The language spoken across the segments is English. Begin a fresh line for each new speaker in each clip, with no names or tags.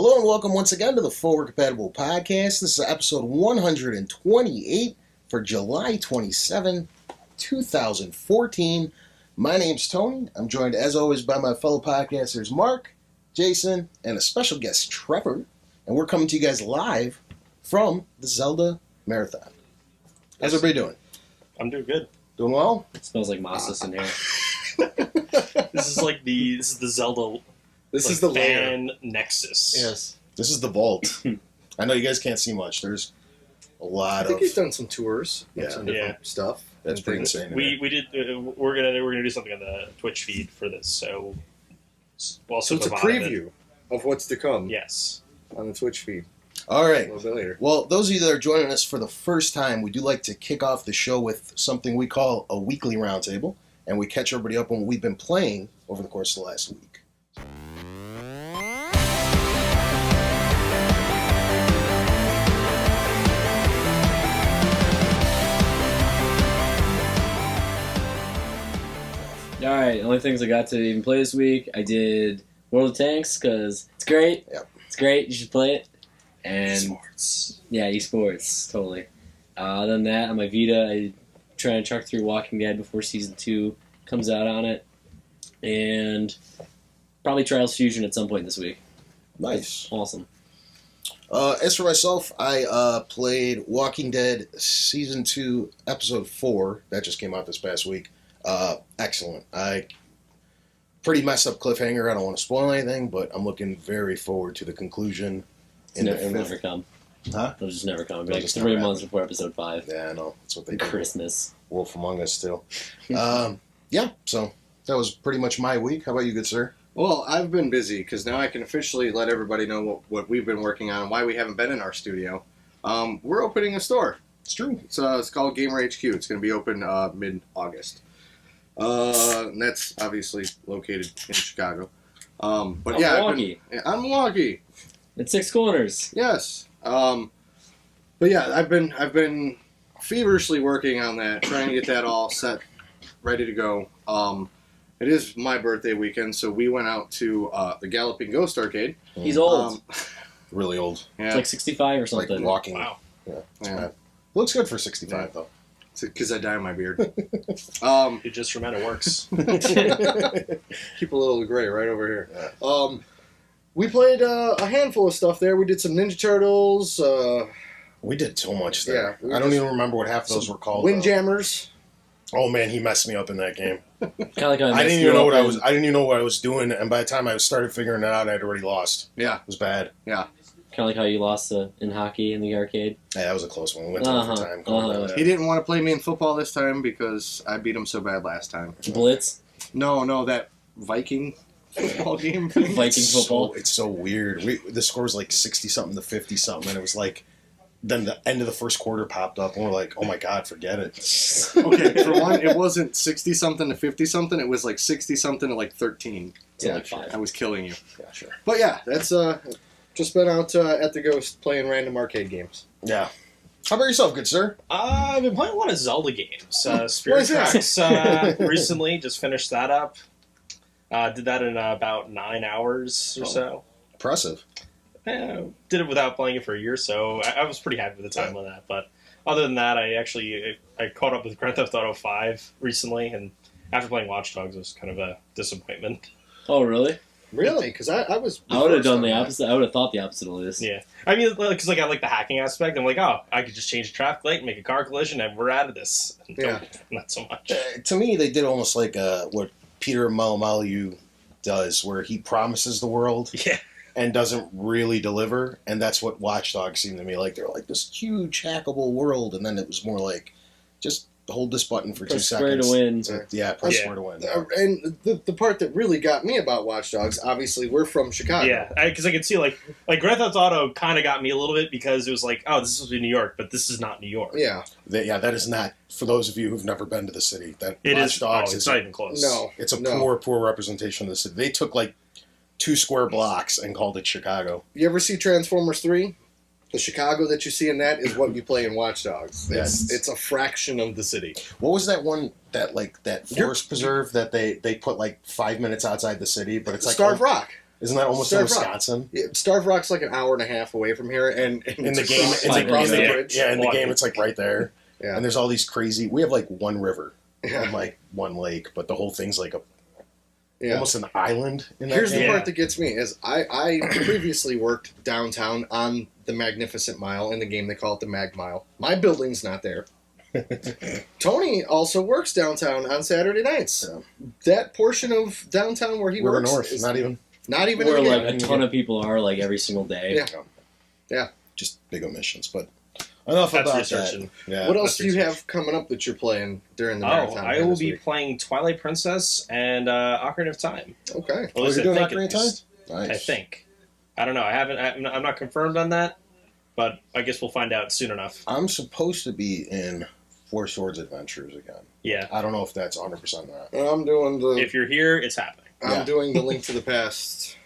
Hello and welcome once again to the FWD Compatible podcast. This is episode 128 for July 27, 2014. My name's Tony. I'm joined as always by my fellow podcasters Mark, Jason, and a special guest Trevor. And we're coming to you guys live from the Zelda Marathon. How's everybody doing?
I'm doing good.
Doing well?
It smells like mosses in here.
This is the Zelda.
This
like,
is the
fan nexus.
Yes.
This is the vault. I know you guys can't see much. There's a lot
I think
of...
he's done some tours.
Yeah.
Some different stuff.
That's
and
pretty
things.
insane.
We did. We're gonna do something on the Twitch feed for this. So we'll
So it's a preview of what's to come
Yes.
on the Twitch feed
All
a
right.
little bit later.
Well, those of you that are joining us for the first time, we do like to kick off the show with something we call a weekly roundtable, and we catch everybody up on what we've been playing over the course of the last week.
Alright, only things I got to even play this week. I did World of Tanks because it's great.
Yep.
It's great. You should play it. And
Sports.
yeah, esports, totally. Other than that, on my Vita, I trying to truck through Walking Dead before Season 2 comes out on it. And probably Trials Fusion at some point this week.
Nice.
Awesome.
As for myself, I played Walking Dead Season 2, Episode 4. That just came out this past week. Excellent. Pretty messed up cliffhanger. I don't want to spoil anything, but I'm looking very forward to the conclusion.
Never come.
Huh?
They'll just never come. It'll be
They'll
like
just
3
never
months before Episode 5.
Yeah, I know. That's what they do.
Christmas.
Wolf Among Us still. Yeah, so that was pretty much my week. How about you, good sir?
Well, I've been busy because now I can officially let everybody know what we've been working on and why we haven't been in our studio. We're opening a store.
It's true.
It's called Gamer HQ. It's going to be open mid-August. And that's obviously located in Chicago. But yeah,
Milwaukee.
I'm Milwaukee.
It's 6 corners.
Yes. But yeah, I've been feverishly working on that, trying to get that all set, ready to go. It is my birthday weekend, so we went out to the Galloping Ghost Arcade.
He's old.
Really old.
Yeah,
It's like 65 or something.
Like walking.
Wow.
Yeah.
yeah.
Looks good for 65, though.
Because I dye my beard.
It just for men it works.
Keep a little gray right over here. We played a handful of stuff there. We did some Ninja Turtles.
We did so much there.
Yeah,
I don't even remember what half those were called.
Windjammers.
Oh man, he messed me up in that game.
Kind of like
I didn't even know what I was. I didn't even know what I was doing, and by the time I started figuring it out, I'd already lost.
Yeah.
It was bad.
Kind of like how you lost in hockey in the arcade.
Yeah, that was a close one. We went to overtime.
He didn't want to play me in football this time because I beat him so bad last time.
Blitz.
No, that Viking football game thing.
Viking football.
It's so weird. The score was like 60-something to 50-something, and it was like, then the end of the first quarter popped up, and we're like, oh my god, forget it.
Okay, for one, it wasn't 60-something to 50-something. It was like 60-something to like 13.
To like 5.
I was killing you.
Yeah, sure.
But yeah, that's just been out at the Ghost playing random arcade games.
Yeah. How about yourself, good sir?
I've been playing a lot of Zelda games.
What
Spirit
is that?
Tracks recently. Just finished that up. Did that in about 9 hours or so.
Impressive.
Did it without playing it for a year, so I was pretty happy with the time on that. But other than that, I caught up with Grand Theft Auto 5 recently, and after playing Watch Dogs, it was kind of a disappointment.
Oh, really?
Really? Because I was.
I would have done the opposite. I would have thought the opposite of this.
Yeah, I mean, because I like the hacking aspect. I'm like, oh, I could just change the traffic light and make a car collision, and we're out of this.
Yeah.
Not so much.
To me, they did almost like what Peter Malamalu does, where he promises the world
Yeah.
and doesn't really deliver, and that's what Watch Dogs seemed to me like. They're like this huge hackable world, and then it was more like, just hold this button for 2
Press square
seconds.
to win.
Yeah, press
Yeah.
square to win.
And the part that really got me about Watch Dogs, obviously, we're from Chicago.
Yeah, because I could see like Grand Theft Auto kind of got me a little bit because it was like, oh, this is supposed to be New York, but this is not New York.
Yeah.
That is not, for those of you who've never been to the city, that
It
Watch
is.
Dogs
It's
is
not even close.
No.
it's a
No.
poor representation of the city. They took like 2 square blocks and called it Chicago.
You ever see Transformers 3? The Chicago that you see in that is what you play in Watch Dogs.
Yes.
It's a fraction of the city.
What was that one that forest preserve that they put like 5 minutes outside the city, but it's like
Starved Rock.
Isn't that almost in Wisconsin?
Starved Rock's like an hour and a half away from here, and
In the game,
it's across the bridge.
yeah, in the game, it's like right there.
Yeah.
And there's all these crazy. We have like one river
Yeah.
and like one lake, but the whole thing's like
Yeah.
almost an island. In that
Here's
game.
the part that gets me is I previously worked downtown on the Magnificent Mile. In the game, they call it the Mag Mile. My building's not there. Tony also works downtown on Saturday nights.
Yeah.
That portion of downtown where he
River
works
North,
is
not even
Where
in the
like
game.
a ton of people are like every single day.
Yeah.
just big omissions. But enough
That's
about
research.
that.
And,
Yeah.
What else
that's
do you
research.
have coming up that you're playing during the
oh,
marathon?
I
here
will
this
be
week?
playing Twilight Princess and Ocarina of Time.
Okay.
Well, at least
you're
I
doing
think
Ocarina
it
of
is.
Nice.
I think. I don't know. I'm not confirmed on that, but I guess we'll find out soon enough.
I'm supposed to be in Four Swords Adventures again.
Yeah.
I don't know if that's 100% that.
I'm doing the.
If you're here, it's happening.
Yeah.
I'm doing the Link to the Past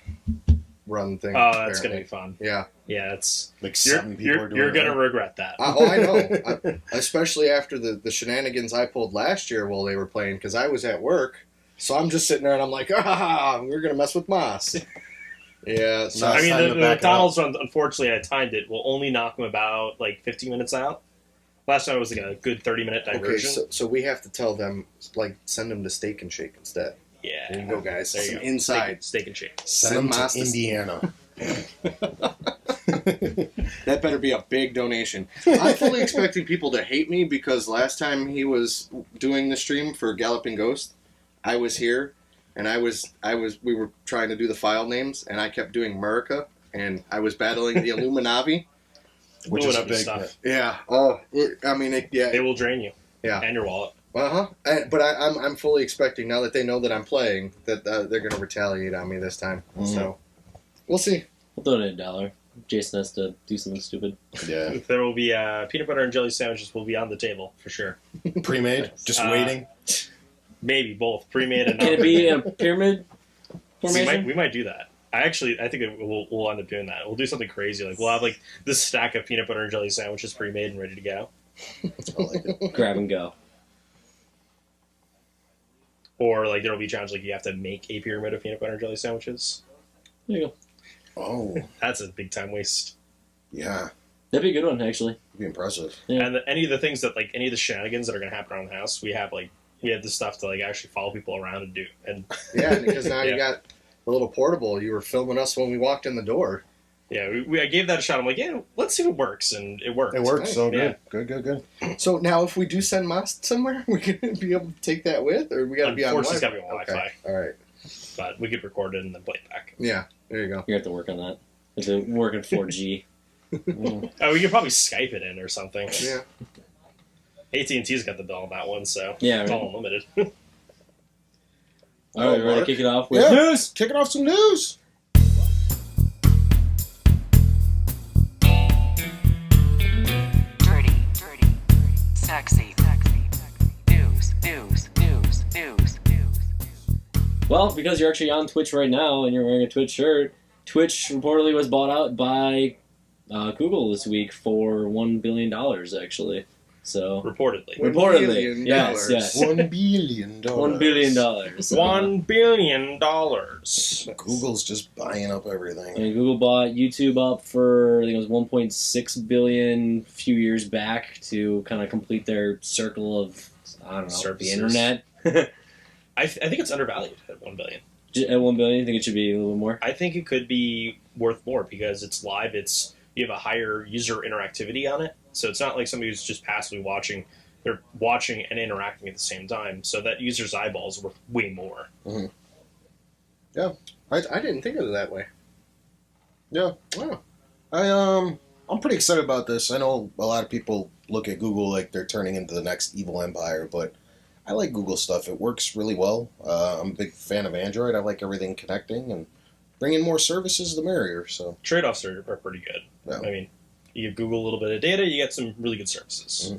run thing.
Oh, that's going to be
apparently.
fun.
Yeah.
Yeah, it's
Like 7 people are doing
you're
it.
going to regret that.
I know. Especially after the shenanigans I pulled last year while they were playing, because I was at work. So I'm just sitting there and I'm like, we're going to mess with Moss. Yeah. So
Nice.
I mean,
time to
the
back it
McDonald's run, unfortunately, I timed it, will only knock him about like 15 minutes out. Last time it was like a good 30-minute
okay,
diversion.
so we have to tell them, like, send them to Steak and Shake instead.
Yeah.
There you go, guys.
There you
Some
go.
inside.
Steak and shake.
Send them
Moss
to
to-
Indiana.
That better be a big donation. I'm fully expecting people to hate me because last time he was doing the stream for Galloping Ghost, I was here, and we were trying to do the file names, and I kept doing Murica, and I was battling the Illuminavi.
Which is a
Illuminati
big
stuff.
Yeah. Oh, yeah.
They will drain you.
Yeah.
And your wallet.
But I'm fully expecting now that they know that I'm playing that they're going to retaliate on me this time.
Mhm.
So we'll see.
We'll donate $1. Jason has to do something stupid.
Yeah.
There will be peanut butter and jelly sandwiches will be on the table for sure.
Pre-made? Just waiting?
Maybe both pre-made and
Can it
not
be in a pyramid
we
formation?
might do that. I think we'll end up doing that. We'll do something crazy. Like we'll have like this stack of peanut butter and jelly sandwiches pre-made and ready to go.
I like it.
Grab and go.
Or like there'll be challenges like you have to make a pyramid of peanut butter and jelly sandwiches.
There you go.
Oh,
That's a big time waste.
yeah.
That'd be a good one, actually.
It'd be impressive.
Yeah.
And any of the things that like any of the shenanigans that are going to happen around the house, we have the stuff to like actually follow people around and do. And
Yeah, because now
Yeah.
you got a little portable. You were filming us when we walked in the door.
yeah, I gave that a shot. I'm like, yeah, let's see if it works, and it worked.
It works so
Yeah.
good. Good.
So now, if we do send Moss somewhere, we can be able to take that with, or we got to be on
Unfortunately, it's
Wi-Fi.
gotta be on Wi-Fi.
All right.
But we could record it and then play it back.
Yeah. There you go.
You have to work on that. You have to work in 4G.
Oh, we could probably Skype it in or something.
Yeah.
AT&T's got the bill on that one, so
Yeah,
it's
right.
all unlimited.
All right, ready to
Mark?
kick it off with
Yeah.
news?
Kicking off some news.
Dirty, sexy, news.
Well, because you're actually on Twitch right now and you're wearing a Twitch shirt, Twitch reportedly was bought out by Google this week for $1 billion, actually. So,
Reportedly.
$1
reportedly,
billion.
yes.
$1 billion.
$1 billion.
$1 billion.
Google's just buying up everything.
And Google bought YouTube up for, I think it was $1.6 billion a few years back to kind of complete their circle of, I don't know,
Services.
the internet.
I think it's undervalued at $1 billion.
At $1 billion, you think it should be a little bit more?
I think it could be worth more because it's live. You have a higher user interactivity on it, so it's not like somebody who's just passively watching. They're watching and interacting at the same time, so that user's eyeballs are worth way more.
I didn't think of it that way.
Yeah.
Wow.
I'm pretty excited about this. I know a lot of people look at Google like they're turning into the next evil empire, but I like Google stuff. It works really well. I'm a big fan of Android. I like everything connecting, and bringing more services, the merrier. So
Trade-offs are pretty good.
Yeah.
I mean, you give Google a little bit of data, you get some really good services.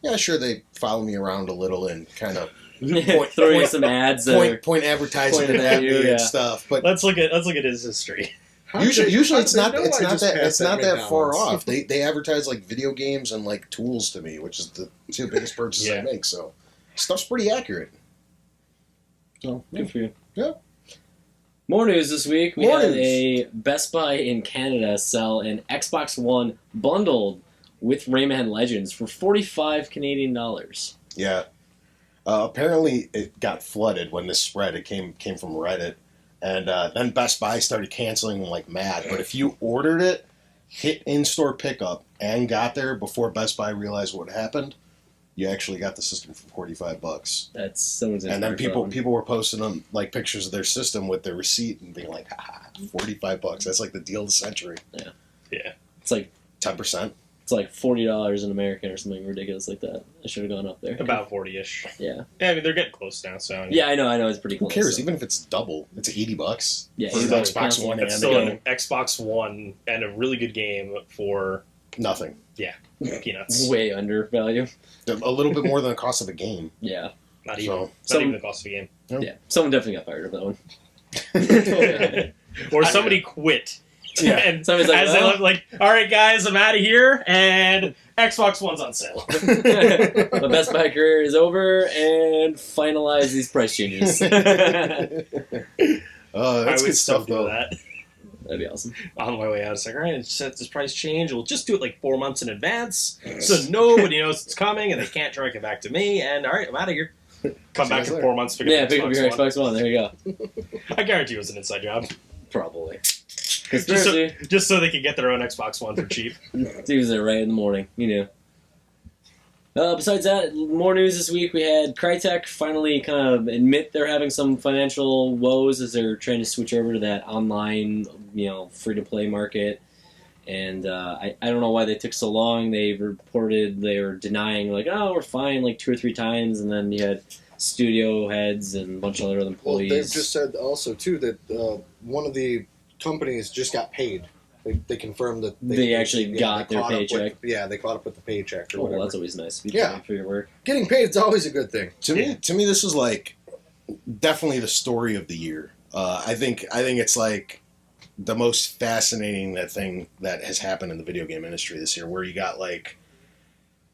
yeah, sure they follow me around a little and kind of
Throw you some ads that are...
point advertisement
Pointed
at
at you,
me
yeah.
and stuff. But
Let's look at his history.
usually it's not
it's not
that far off. They advertise like video games and like tools to me, which is the two biggest purchases I
Yeah.
make. So stuff's pretty accurate. So
Good for you. More news this week. We
More
had
news.
a Best Buy in Canada sell an Xbox One bundled with Rayman Legends for $45 Canadian.
Yeah. Apparently, it got flooded when this spread. It came from Reddit, and then Best Buy started canceling them like mad. But if you ordered it, hit in-store pickup, and got there before Best Buy realized what happened, you actually got the system for $45.
That's someone's.
And then people were posting them like pictures of their system with their receipt and being like, "Ha, $45. That's like the deal of the century."
Yeah.
It's like
10%.
It's like $40 in American or something ridiculous like that. I should have gone up there.
About 40-ish.
Yeah.
Yeah, I mean, they're getting close now, so...
Yeah, I know. It's pretty
Who
close.
cares?
so.
Even if it's double, it's $80.
Yeah,
for an
$80
Xbox
console.
One
It's
and
still
the
an Xbox One and a really good game for
nothing.
peanuts.
Way under value.
A little bit more than the cost of a game.
Yeah.
Not even.
So,
Not even the cost of the game.
Yep.
Yeah. Someone definitely got fired of that one.
Or somebody quit.
Yeah.
And
Somebody's like,
as they
well-
left, like, all right, guys, I'm out of here, and Xbox One's on sale.
My Best Buy career is over, and finalize these price changes. That'd
that's
I
good
would
stuff,
still do
though.
that.
be awesome.
On my way out, it's like, all right, set this price change. We'll just do it like 4 months in advance, so nobody knows it's coming, and they can't direct it back to me. And all right, I'm out of here. Come
See
back
you
in
later.
4 months. Pick
Yeah,
up
pick up your
Xbox One.
Xbox One. There you go.
I guarantee it was an inside job,
Probably.
just
Conspiracy.
so they could get their own Xbox One for cheap.
Tuesday, right in the morning. You know. Besides that, more news this week. We had Crytek finally kind of admit they're having some financial woes as they're trying to switch over to that online, free-to-play market. And I don't know why they took so long. They reported they were denying, like, oh, we're fine, like 2 or 3 times. And then you had studio heads and a bunch of other
Well,
employees.
they've just said also too that one of the companies just got paid. They confirmed that
They actually got their
caught up
paycheck.
they caught up with the paycheck or
Oh, well,
whatever.
that's always nice. You
Yeah.
pay for your work.
Getting paid is always a good thing.
To me, this is like definitely the story of the year. I think it's like the most fascinating thing that has happened in the video game industry this year, where you got like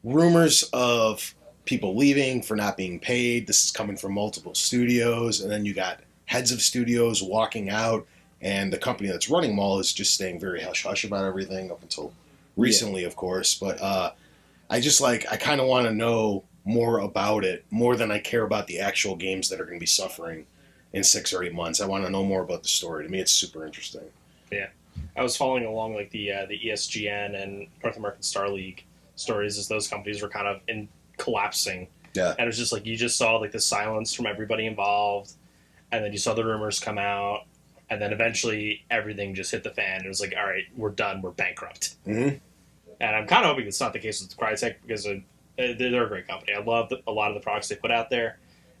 rumors of people leaving for not being paid. This is coming from multiple studios, and then you got heads of studios walking out, and the company that's running them all is just staying very hush hush about everything up until recently, of course. But I kind of want to know more about it, more than I care about the actual games that are going to be suffering in 6 or 8 months. I want to know more about the story. To me, it's super interesting.
I was following along like the ESGN and North American Star League stories as those companies were kind of collapsing.
Yeah.
And it was just like you just saw like the silence from everybody involved, and then you saw the rumors come out, and then eventually everything just hit the fan. It was like, all right, we're done. We're bankrupt.
Mm-hmm.
And I'm kind of hoping it's not the case with Crytek because they're a great company. I love a lot of the products they put out there,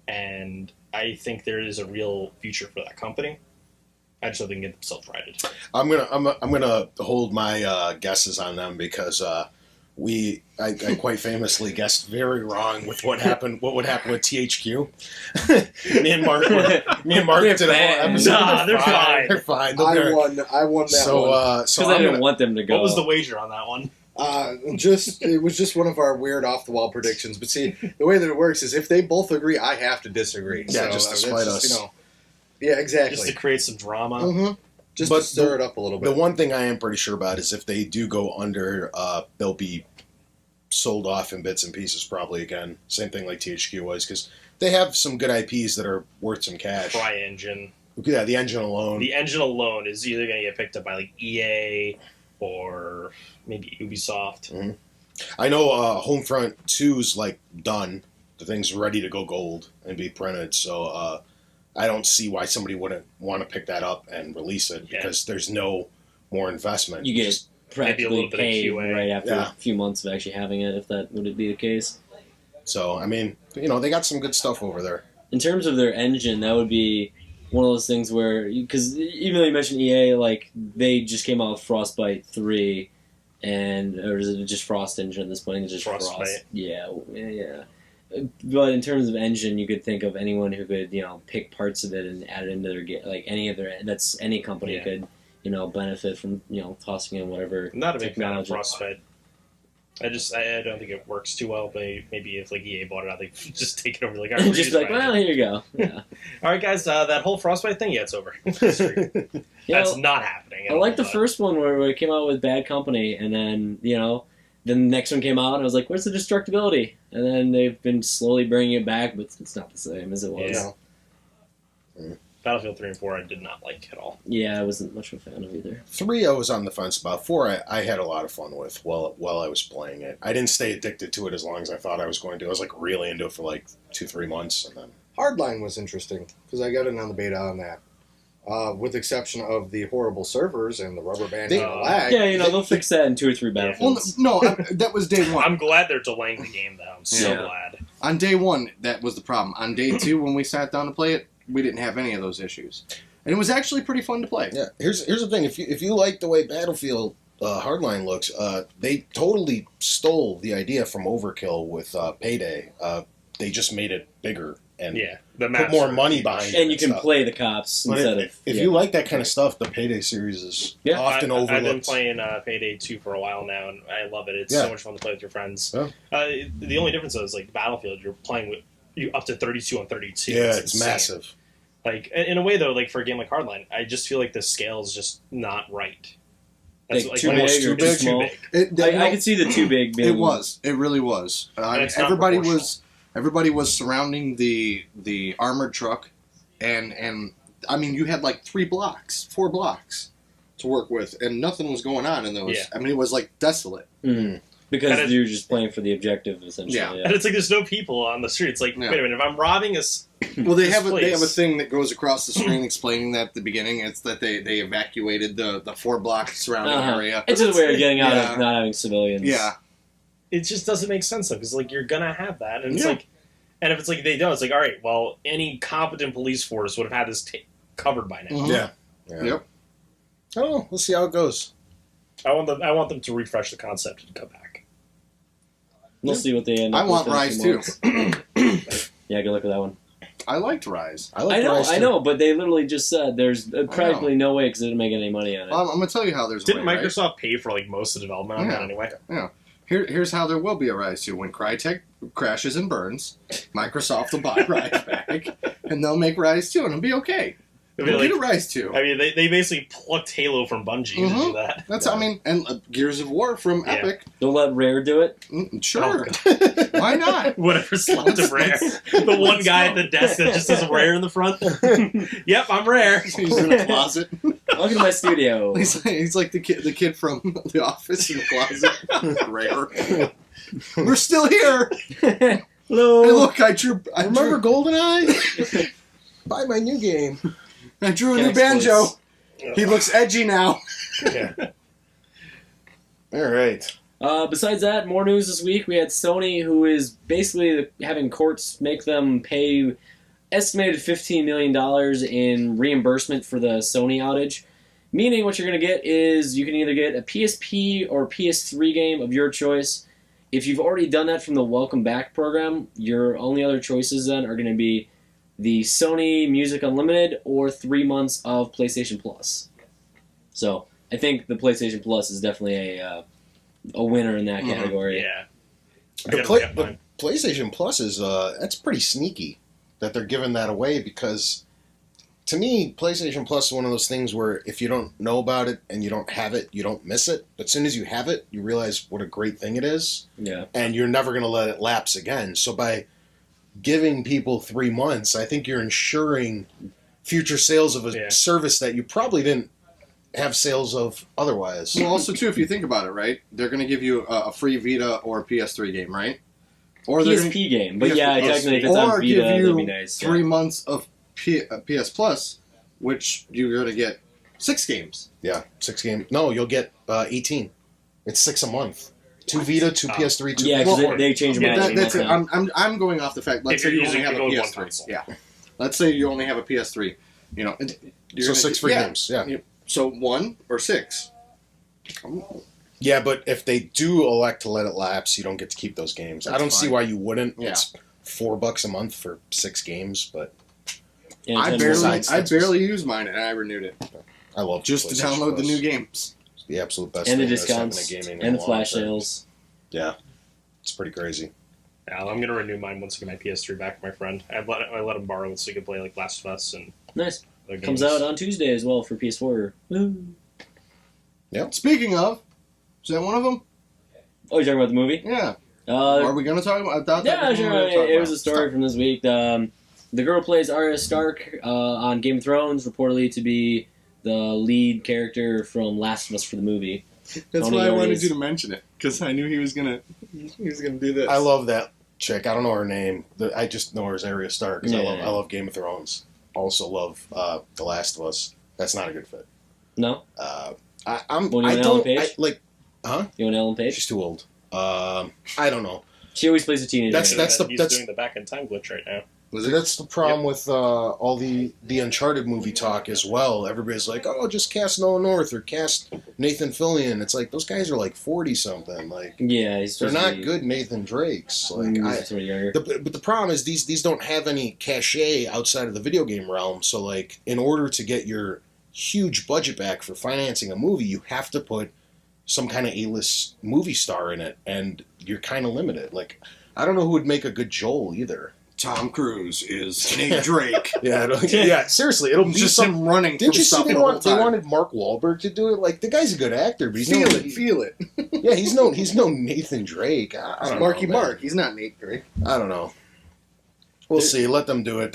and I think there is a real future for that company. I just hope they can get themselves righted.
I'm gonna hold my guesses on them because I quite famously guessed very wrong with what would happen with THQ. me and Mark
They're
did a whole
fine.
episode.
Nah, they're fine.
They're fine.
I won that one.
Because I didn't want them to go.
What was the wager on that one?
It was just one of our weird off the wall predictions. But see, the way that it works is if they both agree, I have to disagree.
Yeah, just to
that's
spite
just,
us.
Yeah, exactly.
Just to create some drama.
Mm-hmm. Just
But
to stir it up a little bit.
The one thing I am pretty sure about is if they do go under, they'll be sold off in bits and pieces probably again. Same thing like THQ was, because they have some good IPs that are worth some cash.
Tri-engine.
Yeah, the engine alone.
The engine alone is either going to get picked up by like EA or maybe Ubisoft.
I know Homefront 2's like done. The thing's ready to go gold and be printed, so I don't see why somebody wouldn't want to pick that up and release it because there's no more investment.
You get
Just-
maybe a
practically
little bit of
paid
QA.
right after
Yeah.
a few months of actually having it, if that would be the case.
So, I mean, they got some good stuff over there.
In terms of their engine, that would be one of those things where, because even though you mentioned EA, like, they just came out with Frostbite 3, or is it just Frost engine at this point? It's just
Frostbite.
Frost. Yeah. But in terms of engine, you could think of anyone who could, pick parts of it and add it into their game. Like, any company
Yeah.
could, benefit from, tossing in whatever
I'm not a big fan of
technology.
Frostbite. I don't think it works too well. But maybe if like EA bought it out, they just take it over. Like,
And just like, well, here you go. Yeah.
all right, guys, that whole Frostbite thing, yeah, it's over. That's not happening.
I like the first one where it came out with Bad Company, and then then the next one came out, and I was like, "Where's the destructibility?" And then they've been slowly bringing it back, but it's not the same as it was.
Yeah. Battlefield 3 and 4 I did not like at all.
Yeah, I wasn't much of a fan of either.
3 I was on the fence about. 4 I had a lot of fun with while I was playing it. I didn't stay addicted to it as long as I thought I was going to. I was like really into it for like 2-3 months, and then
Hardline was interesting because I got in on the beta on that. With the exception of the horrible servers and the rubber band and the lag.
Yeah, they'll fix that in 2 or 3 Battlefields.
Well, no, that was day one.
I'm glad they're delaying the game, though. I'm so glad.
On day one, that was the problem. On day 2, when we sat down to play it, we didn't have any of those issues. And it was actually pretty fun to play.
Yeah, here's the thing. If you like the way Battlefield Hardline looks, they totally stole the idea from Overkill with Payday. They just made it bigger and
the
put more money behind it.
And you can play the cops
but
instead of...
If you like that kind of stuff, the Payday series is often overlooked.
I've been playing Payday 2 for a while now, and I love it. It's so much fun to play with your friends.
Yeah.
The only difference, though, is like Battlefield, you're playing with you up to 32 on 32.
Yeah, it's massive.
Like, in a way, though, like for a game like Hardline, I just feel like the scale is just not right.
That's
like
too big or too small? I could see the too big being...
It was. It really was. Everybody was surrounding the armored truck, and I mean, you had like 4 blocks to work with, and nothing was going on in those.
Yeah.
I mean, it was like desolate.
Mm-hmm. Because you're just playing for the objective, essentially.
Yeah.
And it's like there's no people on the street. It's like, wait a minute, if I'm robbing a
well, they have a thing that goes across the screen explaining that at the beginning. It's that they evacuated the 4 block surrounding area.
It's just a way of getting out of not having civilians.
Yeah.
It just doesn't make sense, though, because like you're gonna have that, and it's like, and if it's like they don't, it's like, all right, well, any competent police force would have had this covered by now.
Yeah.
Yep.
Oh, we'll see how it goes.
I want them to refresh the concept and come back.
We'll see what they end up
I want
with
Ryse too.
Yeah, good luck with that one.
I liked Ryse.
I know, but they literally just said there's practically no way because they didn't make any money on it.
I'm going to tell you how there's
Didn't
a way,
Microsoft pay for like most of the development on that anyway?
Yeah. Here's how there will be a Ryse 2. When Crytek crashes and burns, Microsoft will buy Ryse back, and they'll make Ryse 2, and it'll be okay. We'll get a Ryse 2.
I mean, they basically plucked Halo from Bungie to do that.
That's I mean, and Gears of War from Epic.
They'll let Rare do it?
Sure. Why not?
Whatever slapped of Rare. The one guy at the desk that just says Rare in the front. Yep, I'm Rare.
He's in a closet.
Welcome to my studio.
He's like the kid from The Office in the closet. Rare. We're still here.
Hello.
Hey, look, I
Remember GoldenEye? Buy my new game.
I drew a new banjo. He looks edgy now.
Yeah. All right.
Besides that, more news this week. We had Sony, who is basically having courts make them pay estimated $15 million in reimbursement for the Sony outage. Meaning what you're going to get is you can either get a PSP or PS3 game of your choice. If you've already done that from the Welcome Back program, your only other choices then are going to be the Sony Music Unlimited or 3 months of PlayStation Plus. So I think the PlayStation Plus is definitely a winner in that category.
Yeah.
The PlayStation Plus is that's pretty sneaky that they're giving that away, because to me, PlayStation Plus is one of those things where if you don't know about it and you don't have it, you don't miss it. But as soon as you have it, you realize what a great thing it is.
Yeah. And
you're never going to let it lapse again. So by giving people 3 months, I think you're ensuring future sales of a service that you probably didn't have sales of otherwise.
Well, also, too, if you think about it, right, they're going to give you a free Vita or PS3 game, right? Or
PSP game. But yeah, technically, if it's on Vita, that'd be nice.
3 months of PS Plus, which you're going to get 6 games.
Yeah, 6 games. No, you'll get 18. It's 6 a month. 2 Vita, 2 PS3, 2
Yeah, because they change them out.
That's it. I'm going off the fact. Let's say you only have a PS3. Yeah. Let's say you only have a PS3. You know,
so 6 free games. Yeah.
So 1 or 6.
Yeah, but if they do elect to let it lapse, you don't get to keep those games. I don't see why you wouldn't.
Yeah.
It's $4 a month for 6 games, but
I barely used mine and I renewed it.
I love
just to download the new games.
It's the absolute best.
And the
thing that's happened
discounts
to gaming
and
in
the
a
flash
long time.
sales.
Yeah, it's pretty crazy.
Yeah, I'm gonna renew mine once I get my PS3 back from my friend. I let him borrow it so he could play like Last of Us and
Nice.
other games.
Comes out on Tuesday as well for PS4. Woo.
Speaking of, is that one of them?
Oh, you're talking about the movie?
Yeah. Are we going to talk about? I thought that
Yeah,
was
sure.
what we were gonna talk
It was
about.
a story from this week. The girl who plays Arya Stark on Game of Thrones, reportedly to be the lead character from Last of Us for the movie.
That's
Tony
why I wanted
Ortiz.
you to mention it because I knew he was gonna do this.
I love that chick. I don't know her name. I just know her as Arya Stark because
Yeah.
I love Game of Thrones. Also love The Last of Us. That's not a good fit.
No?
I'm.
Well, you
I
want Ellen
don't
Page?
Huh?
You want Ellen Page?
She's too old. I don't know.
She always plays a teenager.
That's-
He's doing the back in time glitch right now.
That's the problem with all the Uncharted movie talk as well. Everybody's like, "Oh, just cast Noah North or cast Nathan Fillion." It's like those guys are like 40-something. Like
Yeah, he's
they're
supposed to
not
be-
good Nathan Drakes. Like
somebody younger.
but the problem is these don't have any cachet outside of the video game realm. So like in order to get your huge budget back for financing a movie, you have to put some kind of A-list movie star in it, and you're kind of limited. Like I don't know who would make a good Joel either.
Tom Cruise is Nate Drake.
Yeah, seriously, it'll be
Just
some.
him running.
Didn't
from
you see
stuff
they
the whole
wanted
time.
Mark Wahlberg to do it? Like the guy's a good actor, but he's
Feel it.
Yeah, he's no Nathan Drake. I don't
Marky
know, man.
Mark. He's not Nate Drake.
I don't know. We'll see. Let them do it.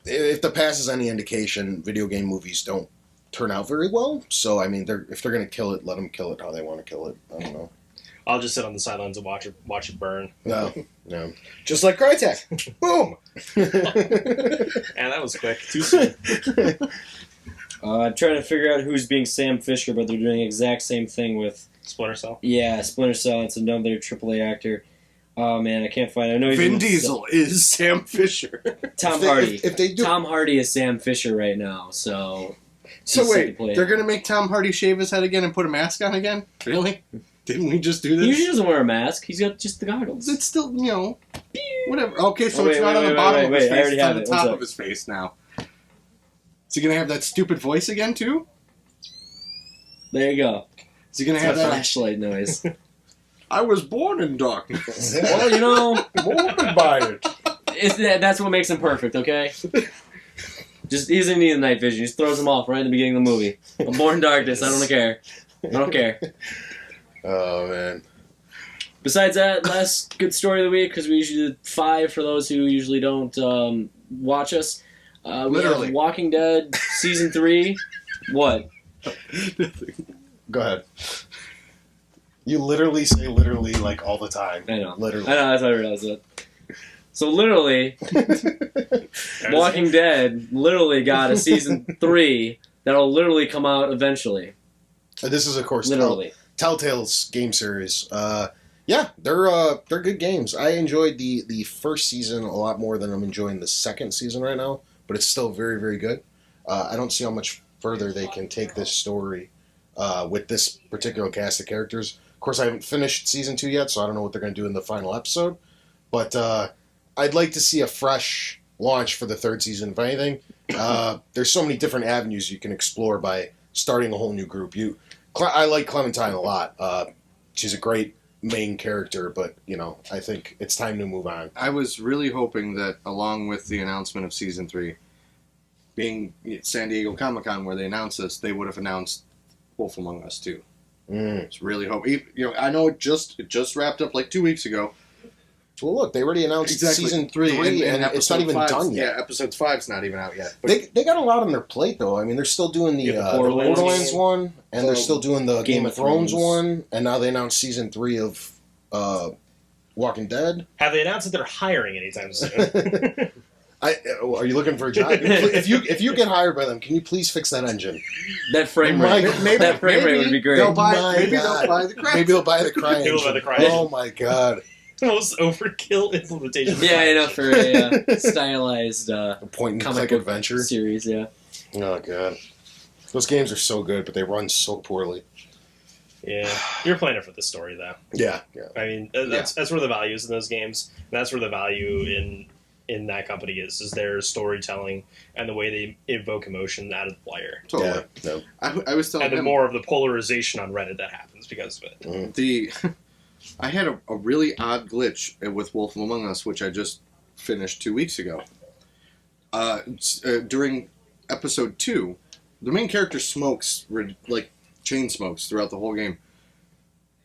If the past is any indication, video game movies don't turn out very well. So I mean, if they're gonna kill it, let them kill it how they want to kill it. I don't know.
I'll just sit on the sidelines and watch it burn.
No.
Just like Crytek. Boom.
And that was quick. Too soon.
I'm trying to figure out who's being Sam Fisher, but they're doing the exact same thing with...
Splinter Cell.
Yeah, Splinter Cell. It's another AAA actor. Oh, man, I can't find it. I know he's
Vin
in-
Diesel is Sam Fisher.
Tom
If they-
Hardy.
if they do-
Tom Hardy is Sam Fisher right now, so...
So
he's set to
wait,
play.
they're gonna make Tom Hardy shave his head again and put a mask on again? Really? Didn't we just do
He
this?
usually doesn't wear a mask. He's got just the goggles.
It's still, whatever. Okay, so
Oh,
it's
wait,
not
wait,
on the
wait,
bottom
wait,
of his
wait, I
face.
already
It's on
have
the
it.
top
What's
of
up?
his face now. Is he gonna have that stupid voice again too?
There you go.
Is he gonna
It's a
have that?
flashlight noise.
I was born in darkness.
Well, you know,
Morbid by it.
that's what makes him perfect, okay? Just he doesn't need the night vision. He just throws him off right in the beginning of the movie. I'm born in darkness. I don't care. I don't care.
Oh man.
Besides that, last good story of the week, because we usually do 5 for those who usually don't watch us. We
Literally.
have Walking Dead Season 3. What?
Go ahead. You literally say literally like all the time.
I know.
Literally.
I know, that's how I realized it. So literally, Walking Dead literally got a Season 3 that'll literally come out eventually.
This is of course
Literally.
Telltale's game series. Yeah, they're good games. I enjoyed the first season a lot more than I'm enjoying the second season right now, but it's still very, very good. I don't see how much further they can take this story with this particular cast of characters. Of course, I haven't finished season 2 yet, so I don't know what they're going to do in the final episode. But I'd like to see a fresh launch for the third season. If anything, there's so many different avenues you can explore by starting a whole new group. I like Clementine a lot. She's a great main character, but I think it's time to move on.
I was really hoping that, along with the announcement of Season 3, being San Diego Comic-Con where they announced this, they would have announced Wolf Among Us 2.
Mm.
It's really hoping. I know it just wrapped up like 2 weeks ago.
Well, look, they already announced season 3, and it's not even done yet.
Yeah, episode 5's not even out yet. But
They got a lot on their plate, though. I mean, they're still doing the Borderlands one, and they're still doing the Game of Thrones one, and now they announced season 3 of Walking Dead.
Have they announced that they're hiring anytime soon?
Are you looking for a job? If you get hired by them, can you please fix that engine?
That frame
My
rate.
God.
That frame rate would be great.
They'll buy
My
maybe
God.
they'll buy the crack.
Maybe they'll buy the Cry engine.
They'll buy the Cry engine.
Oh my God!
The most overkill implementation.
Yeah, I know, for a stylized
A point and
comic
click
book
adventure.
series, yeah.
Oh God, those games are so good, but they run so poorly.
Yeah, you're playing it for the story, though.
Yeah.
I mean, that's where the value is in those games. And that's where the value in that company is their storytelling and the way they evoke emotion out of the player.
Totally.
Yeah. No.
I was telling
And the
him
more of the polarization on Reddit that happens because of it.
Mm.
I had a really odd glitch with Wolf Among Us, which I just finished 2 weeks ago. During episode 2, the main character smokes, like, chain smokes throughout the whole game.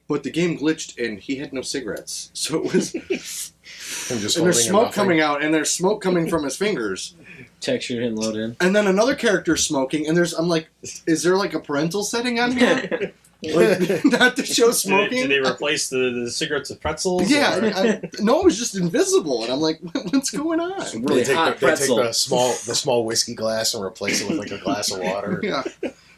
But the game glitched and he had no cigarettes. So it was...
I'm just
and there's
holding
smoke
nothing.
coming out, and there's smoke coming from his fingers.
Texture didn't load in.
And then another character smoking, and I'm like, is there like a parental setting on here? Like, not to show smoking?
Did they replace the cigarettes with pretzels?
Yeah,
or-
no, it was just invisible, and I'm like, what's going on?
Really hot
they take
pretzel.
the small whiskey glass and replace it with like a glass of water.
Yeah.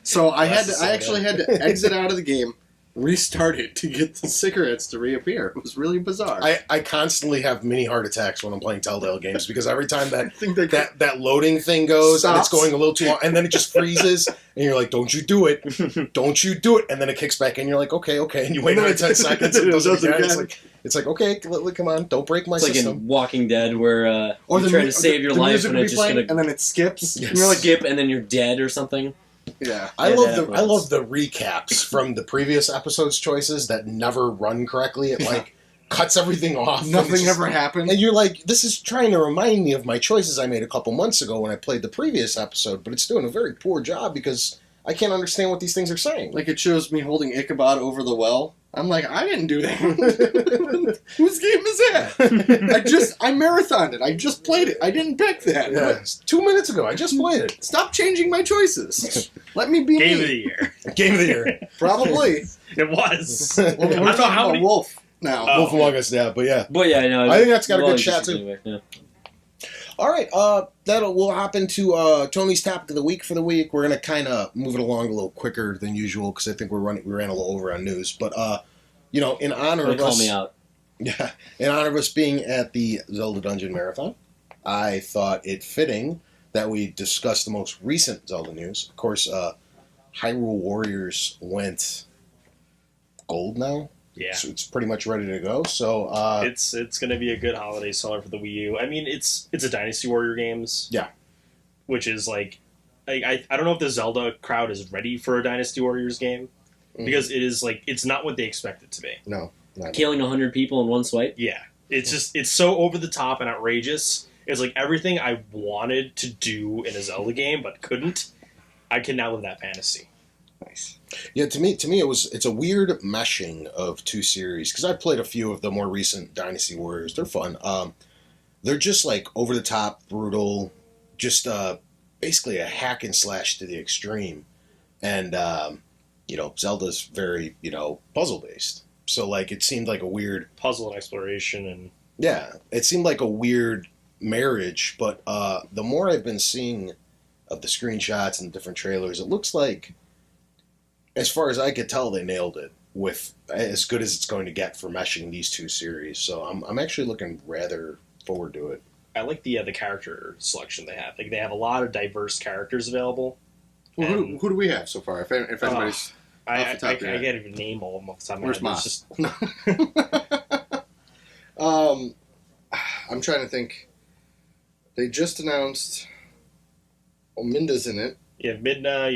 So I
Glass of
actually had to exit out of the game, restart it to get the cigarettes to reappear. It was really bizarre.
I constantly have mini heart attacks when I'm playing Telltale games because every time
I think they
that loading thing goes and it's
Stops.
going a little too long and then it just freezes and you're like, don't you do it, don't you do it, and then it kicks back in, you're like, okay, and you wait another 10 seconds and it does it again. It's like okay, come on, don't break my
It's like
system.
in Walking Dead where
or
you're trying to save your
the
life
music
and
will
it's
be
just
playing,
going
and
to
then it skips.
Yes.
And you're like,
skip and then you're dead or something.
yeah.
I
Yeah,
love
that
I love the recaps from the previous episode's choices that never run correctly. It like cuts everything off. and it's
Nothing
just-
ever happened.
And you're like, this is trying to remind me of my choices I made a couple months ago when I played the previous episode, but it's doing a very poor job because I can't understand what these things are saying.
Like it shows me holding Ichabod over the well. I'm like, I didn't do that. Whose game is that? I marathoned it. I just played it. I didn't pick that.
Yeah, it's 2 minutes ago. I just played it.
Stop changing my choices. Let me be
Game
me.
of the year.
Game of the year.
Probably.
It was.
Well,
I
we're
don't know
talking
how
about
many.
Wolf now.
Oh.
Wolf Among Us, yeah, but yeah.
But yeah, I know.
I think that's got a
well,
good
it's
shot
just
too.
anyway, yeah.
All right, we'll hop into Tony's topic of the week for the week. We're gonna kind of move it along a little quicker than usual because I think we ran a little over on news. But in honor
They
of
call
us,
me out.
yeah, in honor of us being at the Zelda Dungeon Marathon, I thought it fitting that we discuss the most recent Zelda news. Of course, Hyrule Warriors went gold now.
Yeah.
So it's pretty much ready to go. So
It's going to be a good holiday seller for the Wii U. I mean, it's a Dynasty Warrior games.
Yeah.
Which is like, I don't know if the Zelda crowd is ready for a Dynasty Warriors game because it is like it's not what they expect it to be.
no, not
Killing 100 people in one swipe.
Yeah, it's just it's so over the top and outrageous. It's like everything I wanted to do in a Zelda game but couldn't. I can now live that fantasy.
Nice.
Yeah, to me, it's a weird meshing of two series because I played a few of the more recent Dynasty Warriors. They're fun. They're just like over the top, brutal, just basically a hack and slash to the extreme, and Zelda's very puzzle based. So like it seemed like a weird
Puzzle and exploration and
it seemed like a weird marriage. But the more I've been seeing of the screenshots and the different trailers, it looks like, as far as I could tell, they nailed it with as good as it's going to get for meshing these two series. So I'm actually looking rather forward to it.
I like the character selection they have. Like they have a lot of diverse characters available.
Well,
And-
who do we have so far? If anybody's...
I
Off the top of your
can't
head.
even name all of them off the top of my
Where's
head.
Moss?
It's just
I'm trying to think. They just announced... Oh, Minda's in it.
you have Midna,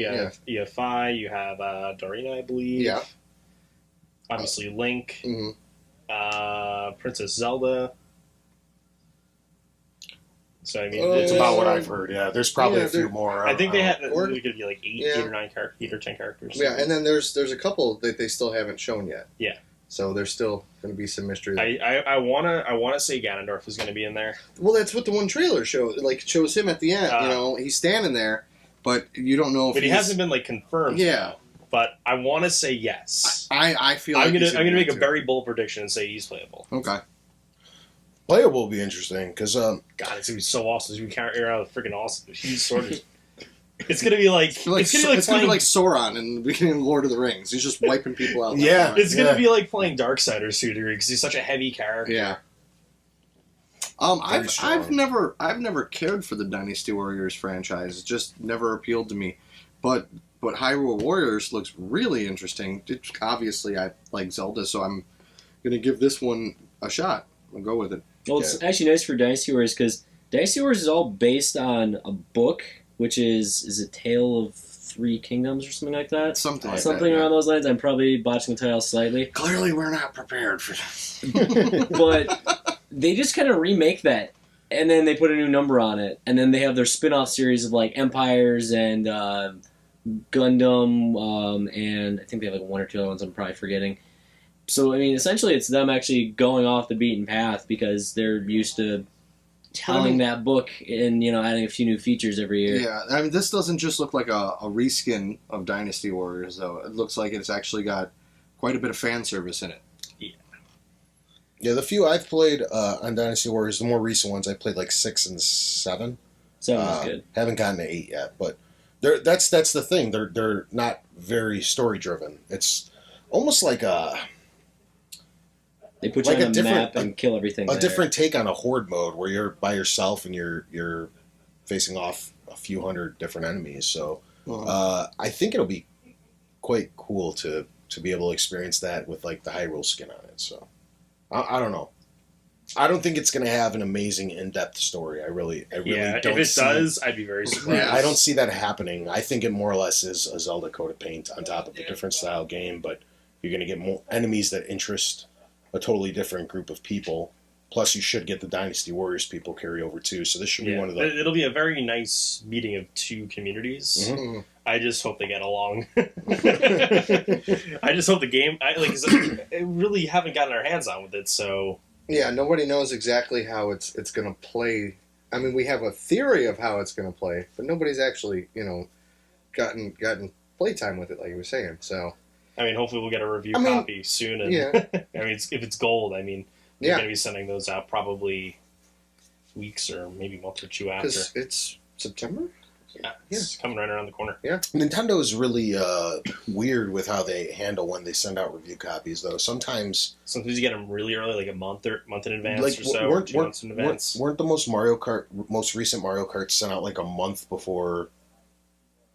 you have Fi, you have Dorina, I believe.
Yeah.
Obviously Link,
Mm-hmm.
Princess Zelda. So I mean,
It's
it's
about what I've heard. Yeah, there's probably
Yeah,
a few
there-
more.
I think they had
Or-
it could be like
Yeah.
8 or 9 8 or 10 characters.
Yeah, and then there's a couple that they still haven't shown yet.
Yeah.
So there's still going to be some mystery there.
I wanna say Ganondorf is going to be in there.
Well, that's what the one trailer showed. Like, it shows him at the end. He's standing there, but you don't know if
But he
he's...
hasn't been like confirmed.
Yeah.
But I want to say yes.
I feel like
I'm
he's
gonna
be
make a
too.
very bold prediction and say he's playable.
Okay.
Playable will be interesting because
God, it's gonna be so awesome. It's gonna be carrying around a freaking awesome. He's sort of. It's gonna be like
It's gonna be
playing.
like Sauron in the beginning of Lord of the Rings. He's just wiping people out. left
Yeah.
and right.
It's gonna be like playing Darksiders to a degree because he's such a heavy character.
Yeah.
Very
I've
strong.
never cared for the Dynasty Warriors franchise. It just never appealed to me. But Hyrule Warriors looks really interesting. Obviously, I like Zelda, so I'm gonna give this one a shot. I'll go with it.
Well, it's actually nice for Dynasty Warriors because Dynasty Warriors is all based on a book, which is A Tale of Three Kingdoms or something like that.
Something like
Something
that,
around those lines. I'm probably botching the title slightly.
Clearly, we're not prepared for this.
But they just kind of remake that, and then they put a new number on it, and then they have their spin-off series of like Empires and Gundam, and I think they have like one or two other ones I'm probably forgetting. So I mean, essentially, it's them actually going off the beaten path because they're used to telling that book and adding a few new features every year.
Yeah, I mean, this doesn't just look like a reskin of Dynasty Warriors, though. It looks like it's actually got quite a bit of fan service in it.
Yeah, the few I've played on Dynasty Warriors, the more recent ones, I played like 6 and 7.
7 was good.
Haven't gotten to 8 yet, but that's the thing. They're not very story driven. It's almost like
They put
like
you
a
on a map and kill everything.
a different take on a horde mode where you're by yourself and you're facing off a few hundred different enemies. So I think it'll be quite cool to be able to experience that with like the Hyrule skin on it. So I don't know. I don't think it's going to have an amazing in-depth story. I really don't.
If it does, I'd be very surprised.
Yeah, I don't see that happening. I think it more or less is a Zelda coat of paint on top of a different style game, but you're going to get more enemies that interest a totally different group of people. Plus, you should get the Dynasty Warriors people carry over too. So this should be one of the.
It'll be a very nice meeting of two communities.
Mm-hmm.
I just hope they get along. I just hope the game. I really haven't gotten our hands on with it, so.
Yeah, nobody knows exactly how it's going to play. I mean, we have a theory of how it's going to play, but nobody's actually, gotten playtime with it, like you were saying. So.
I mean, hopefully we'll get a review copy soon. And,
yeah.
I mean, if it's gold, I mean, they're going to be sending those out probably weeks or maybe a month or two after.
Because it's September?
Yeah, it's coming right around the corner.
Yeah.
Nintendo is really weird with how they handle when they send out review copies, though. Sometimes
you get them really early, like a month in advance
like,
or so, or 2 months in advance.
Weren't the most recent Mario Kart sent out like a month before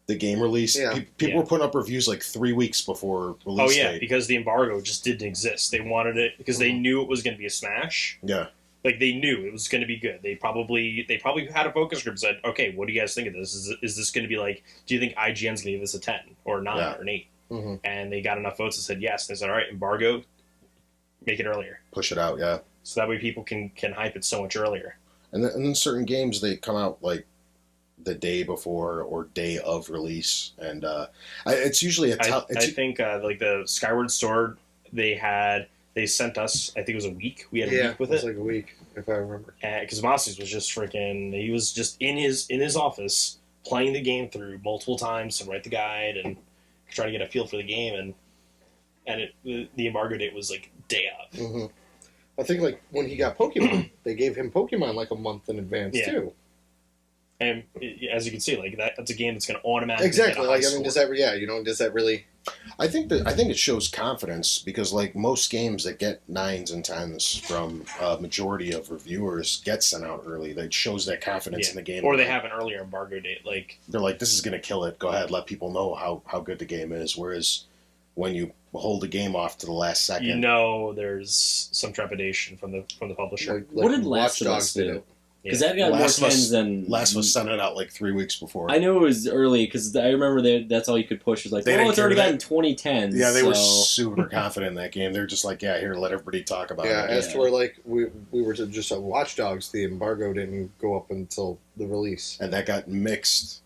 the game release?
Yeah.
People were putting up reviews like 3 weeks before release date.
Because the embargo just didn't exist. They wanted it because they knew it was going to be a smash.
Yeah.
Like, they knew it was going to be good. They probably had a focus group and said, okay, what do you guys think of this? Is this going to be like, do you think IGN's going to give this a 10 or 9 or an 8?
Mm-hmm.
And they got enough votes that said yes. And they said, all right, embargo, make it earlier.
Push it out, yeah.
So that way people can hype it so much earlier.
And then certain games, they come out like the day before or day of release. And it's usually
I think like the Skyward Sword, they sent us, I think it was a week. We had a week with it.
It was like a week, if I remember.
Because Masters was just freaking, he was just in his office playing the game through multiple times to write the guide and try to get a feel for the game. And the embargo date was like day of.
Mm-hmm. I think like when he got Pokemon, they gave him Pokemon like a month in advance too.
And as you can see, like that's a game that's going to automatically
exactly.
Get a high
like I mean, does that really?
I think it shows confidence because like most games that get 9s and 10s from a majority of reviewers get sent out early. That shows that confidence in the game.
Or they have an earlier embargo date. Like
they're like, this is going to kill it. Go ahead, let people know how good the game is. Whereas when you hold the game off to the last second,
there's some trepidation from the publisher.
Like
what did
Watch
Last of Us
Dogs did
do?
it.
Because that got more 10s than...
Last was sent it out like 3 weeks before.
I know it was early, because I remember that's all you could push. Was like, it's already gotten 2010s.
Yeah, they were super confident in that game. They're just like, yeah, here, let everybody talk about it.
Yeah, as to where like we were to just Watch Dogs, the embargo didn't go up until the release.
And that got mixed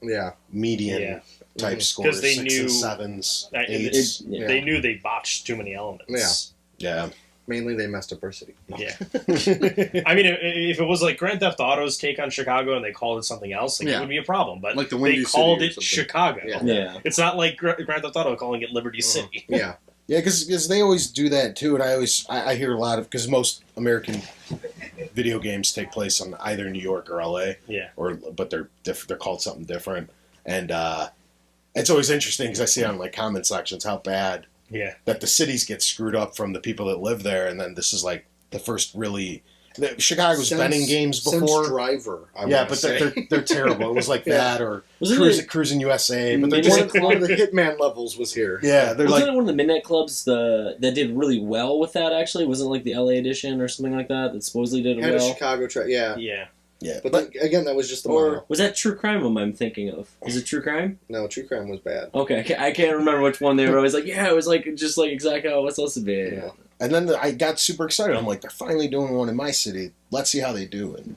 median type
Mm-hmm.
scores,
they
6s and 7s, 8s.
They knew they botched too many elements.
Yeah.
Mainly, they messed up our city.
Yeah. I mean, if it was like Grand Theft Auto's take on Chicago and they called it something else, it would be a problem. But
like
they called it Chicago.
Yeah.
It's not like Grand Theft Auto calling it Liberty City.
Yeah.
Yeah, because they always do that too, and I hear a lot of, because most American video games take place on either New York or LA.
Yeah.
But they're called something different, and it's always interesting because I see on like comment sections how bad.
Yeah.
That the cities get screwed up from the people that live there, and then this is like the first really. Chicago's been in games before.
Driver,
but they're terrible. It was like that, or Cruising USA. But they're
one of the Hitman levels was here.
Yeah, they're
wasn't it one of the Midnight Clubs that did really well with that? Actually, wasn't it like the LA edition or something like that supposedly did it well?
A Chicago track,
Yeah.
Yeah,
But then, again, that was just the
Or
mono.
was that True Crime one I'm thinking of? Is it True Crime?
No, True Crime was bad.
Okay, I can't remember which one they were always like, yeah, it was like just like exactly how it was supposed to be.
Yeah.
and then I got super excited. I'm like, they're finally doing one in my city. Let's see how they do. And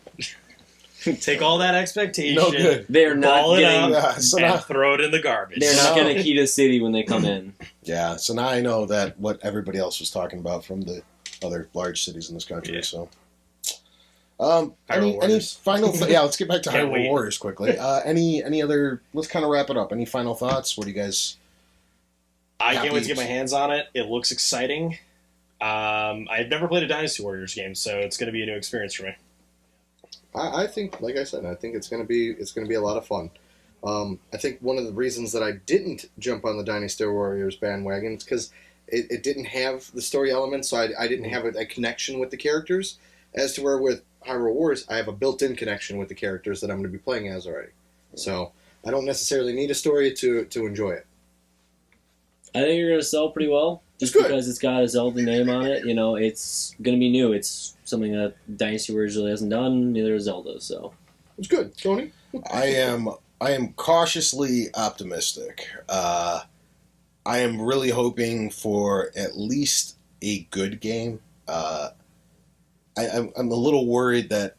Take all that expectation,
no good.
They're not
ball it
getting.
up,
Yeah, so
and
now,
throw it in the garbage.
They're not
No.
going to key to City when they come in.
yeah, so now I know that what everybody else was talking about from the other large cities in this country.
Yeah.
So,
Hyrule
any
Warriors.
final? Yeah, let's get back to
Can't
Hyrule
wait.
Warriors quickly. Any other? Let's kind of wrap it up. Any final thoughts? What do you guys?
I can't wait to
Happy-
get my hands on it. It looks exciting. I've never played a Dynasty Warriors game, so it's going to be a new experience for me.
I think, like I said, I think it's gonna be a lot of fun. I think one of the reasons that I didn't jump on the Dynasty Warriors bandwagon is because it didn't have the story elements, so I didn't have a connection with the characters. As to where with Hyrule Warriors, I have a built-in connection with the characters that I'm going to be playing as already. So I don't necessarily need a story to enjoy it.
I think you're going to sell pretty well, just
Good.
because it's got a Zelda name on it. You know, it's going to be new. It's something that Dynasty Warriors really hasn't done. Neither has Zelda. So
It's good, Tony.
I am cautiously optimistic. I am really hoping for at least a good game. I'm a little worried that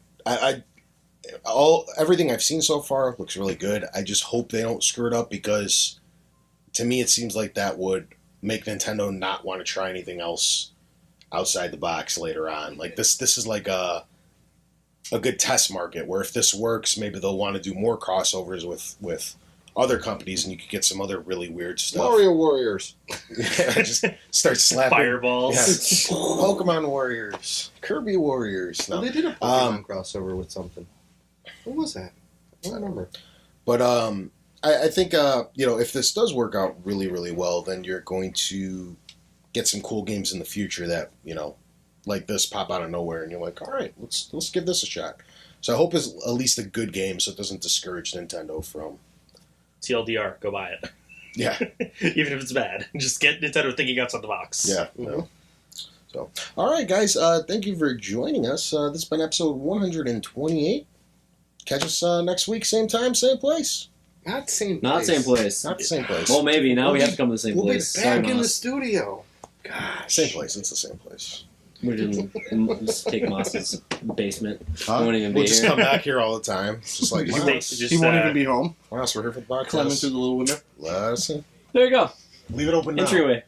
everything I've seen so far looks really good. I just hope they don't screw it up, because to me it seems like that would make Nintendo not want to try anything else outside the box later on. Like this is like a good test market where if this works, maybe they'll want to do more crossovers with other companies, and you could get some other really weird stuff.
Mario Warriors.
Yeah, just start slapping
Fireballs.
Yeah. Pokemon Warriors, Kirby Warriors.
Well,
No.
they did a Pokemon crossover with something. What was that? I don't remember.
But I think if this does work out really, really well, then you're going to get some cool games in the future that like this pop out of nowhere, and you're like, all right, let's give this a shot. So I hope it's at least a good game, so it doesn't discourage Nintendo from.
TLDR, go buy it.
Yeah.
Even if it's bad. Just get Nintendo thinking outside the box.
Yeah. No. So, all right, guys. Thank you for joining us. This has been episode 128. Catch us next week, same time, same place.
Not same place.
not same place.
Not the same place.
Well, maybe now we have to come to the same
We'll
place.
be back
Sorry,
in the
Moss.
studio. Gosh.
Same place. It's the same place.
We didn't just take Moss's basement.
Huh?
Won't even
We'll
be
just
here.
come back here all the time. It's just like,
Just
wow,
stay- just,
He won't
uh,
even be home.
wow, so we're here for the podcast.
Climbing through the little window.
Listen,
There you go.
leave it open now.
Entryway.